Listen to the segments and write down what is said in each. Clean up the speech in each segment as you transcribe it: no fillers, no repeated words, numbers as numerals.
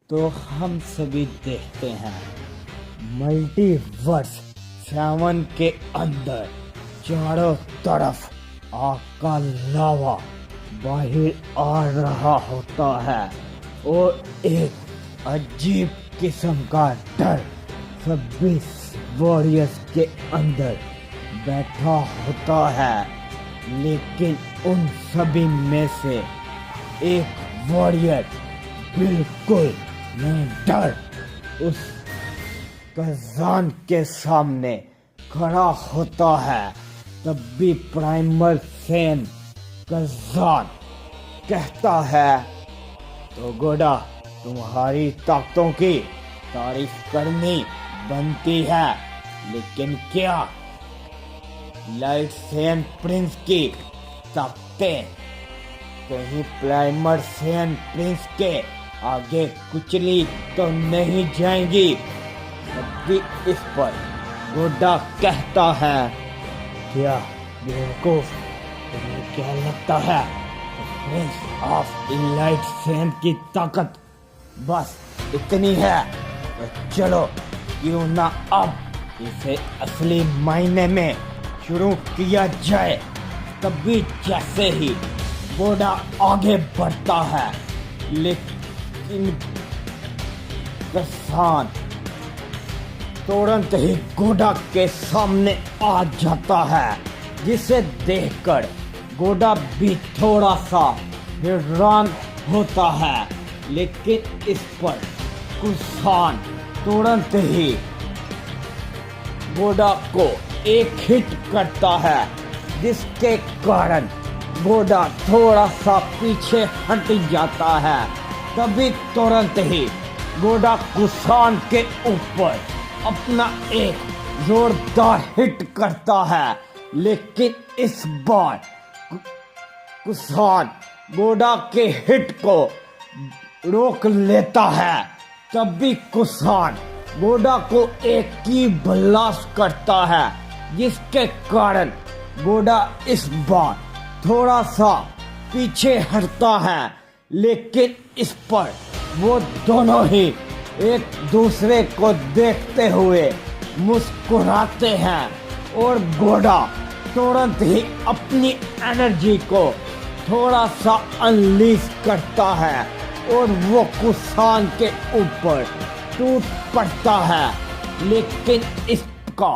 तो हम सभी देखते हैं मल्टीवर्स 7 के अंदर चारों तरफ आग का लावा बाहर आ रहा होता है और एक अजीब किस्म का डर सभी वॉरियर्स के अंदर बैठा होता है। लेकिन उन सभी में से एक वॉरियर बिल्कुल निडर उस कज़ान के सामने खड़ा होता है। तब भी प्राइमल सेन कज़ान कहता है, तो गोडा, तुम्हारी ताकतों की तारीफ करनी बनती है, लेकिन क्या लाइट सेन प्रिंस की ताकतें कहीं प्राइमल सेन प्रिंस के आगे कुचली तो नहीं जाएंगी? तब भी इस पर गोडा कहता है, क्या बेवकूफ, तुम्हें क्या लगता है प्रिंस ऑफ इलाइट सेन की ताकत बस इतनी है? तो चलो क्यों ना अब इसे असली मायने में शुरू किया जाए। तभी जैसे ही गोडा आगे बढ़ता है, लेकिन कज़ान तुरंत ही गोडा के सामने आ जाता है, जिसे देखकर गोडा भी थोड़ा सा हैरान होता है। लेकिन इस पर कज़ान तुरंत ही गोडा को एक हिट करता है, जिसके कारण गोडा थोड़ा सा पीछे हट जाता है। तभी तुरंत ही गोडा कज़ान के ऊपर अपना एक जोरदार हिट करता है, लेकिन इस बार कज़ान गोडा के हिट को रोक लेता है। तभी कज़ान गोडा को एक की ब्लास्ट करता है, जिसके कारण गोडा इस बार थोड़ा सा पीछे हटता है। लेकिन इस पर वो दोनों ही एक दूसरे को देखते हुए मुस्कुराते हैं और गोडा तुरंत ही अपनी एनर्जी को थोड़ा सा अनलीश करता है और वो कज़ान के ऊपर टूट पड़ता है। लेकिन इसका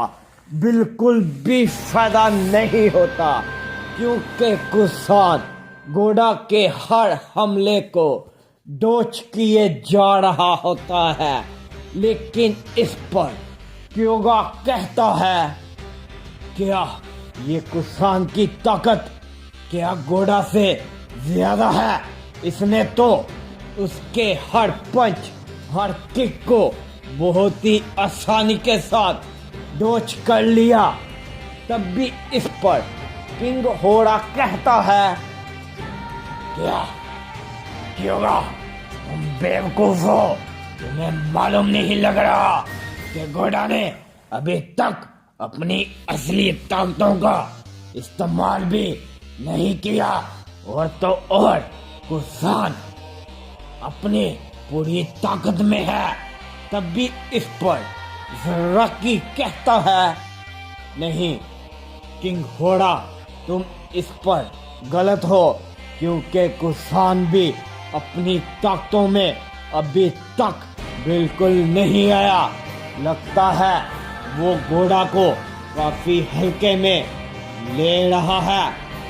बिल्कुल भी फायदा नहीं होता, क्योंकि कज़ान गोडा के हर हमले को डॉच किए जा रहा होता है। लेकिन इस पर क्योगा कहता है, क्या ये कज़ान की ताकत क्या गोडा से ज्यादा है? इसने तो उसके हर पंच, हर किक को बहुत ही आसानी के साथ डॉच कर लिया। तब भी इस पर किंग होड़ा कहता है, क्या क्योगा, तुम बेवकूफ हो? तुम्हें मालूम नहीं लग रहा कि गोडा ने अभी तक अपनी असली ताकतों का इस्तेमाल भी नहीं किया, और तो और कज़ान अपनी पूरी ताकत में है। तब भी इस पर ज़राकी कहता है, नहीं किंग होड़ा, तुम इस पर गलत हो, क्योंकि कज़ान भी अपनी ताकतों में अभी तक बिल्कुल नहीं आया। लगता है वो गोडा को काफी हल्के में ले रहा है।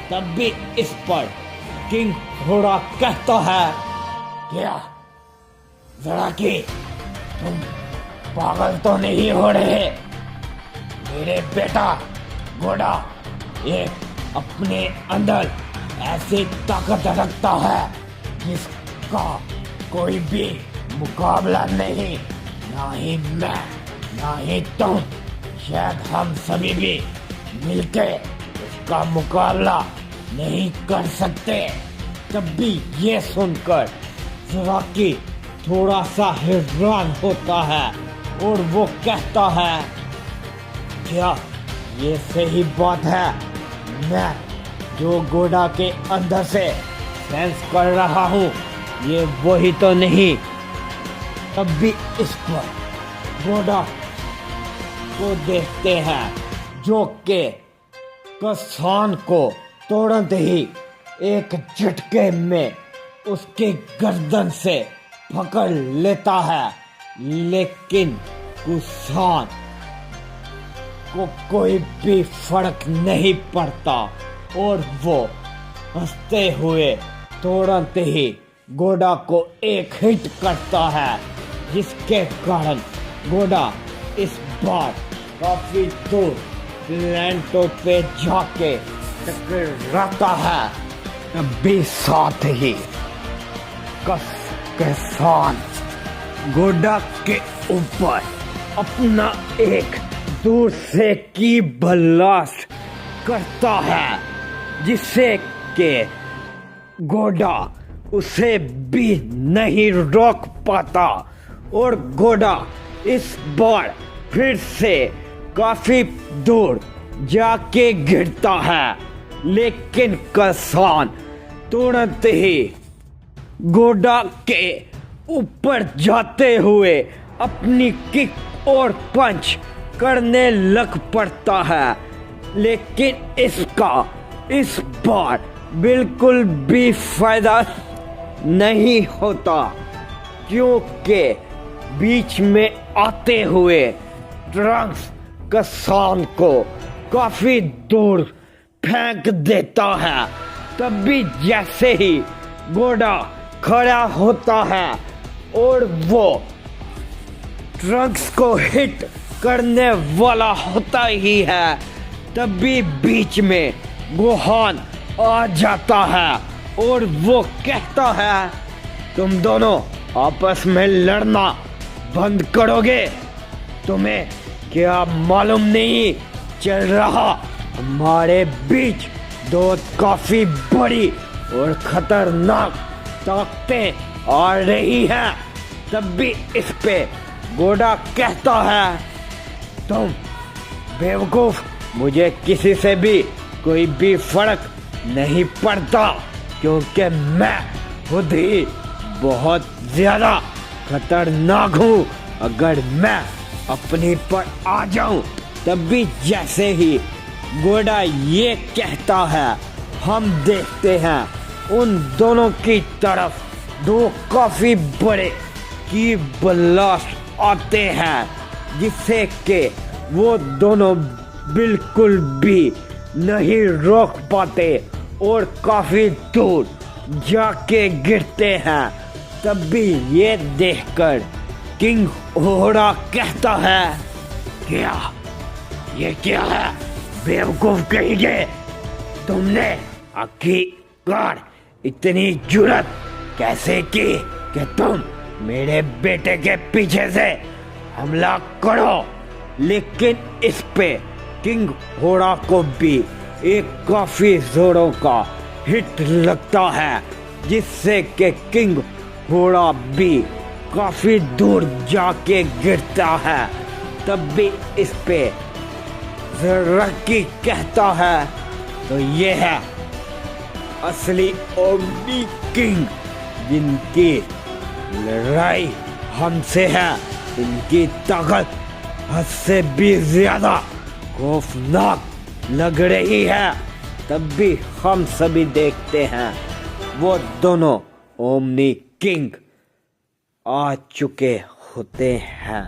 तब भी इस पर किंग होड़ा कहता है, क्या ज़राकी, तुम पागल तो नहीं हो रहे? मेरे बेटा गोडा एक अपने अंदर ऐसी ताकत रखता है जिसका कोई भी मुकाबला नहीं, ना ही मैं, ना ही तुम, शायद हम सभी भी मिलके उसका मुकाबला नहीं कर सकते। तब भी ये सुनकर ज़राकी थोड़ा सा हैरान होता है और वो कहता है, क्या ये सही बात है? मैं जो गोडा के अंदर से सेंस कर रहा हूँ, ये वही तो नहीं तब भी इस पर घोड़ा को देखते हैं, जो कि किसान को तुरंत ही एक झटके में उसके गर्दन से पकड़ लेता है। लेकिन किसान को कोई भी फर्क नहीं पड़ता और वो हंसते हुए तुरंत ही घोड़ा को एक हिट करता है, जिसके कारण घोड़ा इस बार काफी दूर प्लेटो पे जाके टकराता है। तभी साथ ही किसान घोड़ा के ऊपर अपना एक दूर से की ब्लास्ट करता है, जिससे कि घोड़ा उसे भी नहीं रोक पाता और घोड़ा इस बार फिर से काफी दूर जाके गिरता है। लेकिन किसान तुरंत ही घोड़ा के ऊपर जाते हुए अपनी किक और पंच करने लग पड़ता है। लेकिन इसका इस बार बिल्कुल भी फायदा नहीं होता, क्योंकि बीच में आते हुए ट्रंक्स किसान को काफी दूर फेंक देता है। तभी जैसे ही घोड़ा खड़ा होता है और वो ट्रंक्स को हिट करने वाला होता ही है, तभी बीच में गोहान आ जाता है और वो कहता है, तुम दोनों आपस में लड़ना बंद करोगे? तुम्हें क्या मालूम नहीं चल रहा, हमारे बीच दो काफी बड़ी और खतरनाक ताकतें आ रही हैं। तब भी इस पे घोड़ा कहता है, तुम बेवकूफ, मुझे किसी से भी कोई भी फर्क नहीं पड़ता, क्योंकि मैं खुद ही बहुत ज्यादा खतरनाक हूँ। अगर मैं अपनी पर आ जाऊं, तब भी जैसे ही घोड़ा ये कहता है, हम देखते हैं उन दोनों की तरफ दो काफी बड़े की ब्लास्ट आते हैं, जिससे कि वो दोनों बिल्कुल भी नहीं रोक पाते और काफी दूर जाके गिरते हैं। तब भी ये देखकर किंग घोड़ा कहता है, ये क्या है बेवकूफ कहिए, तुमने आखिरकार इतनी जुर्रत कैसे की कि तुम मेरे बेटे के पीछे से हमला करो? लेकिन इस पे किंग घोड़ा को भी एक काफी जोरों का हिट लगता है, जिससे कि किंग घोड़ा भी काफी दूर जाके गिरता है। तब भी इस पे रॉकी कहता है, तो ये है असली ओमनी किंग, जिनकी लड़ाई हमसे है, इनकी ताकत हद से भी ज्यादा खौफनाक लग रही है। तब भी हम सभी देखते हैं वो दोनों ओमनी किंग आ चुके होते हैं।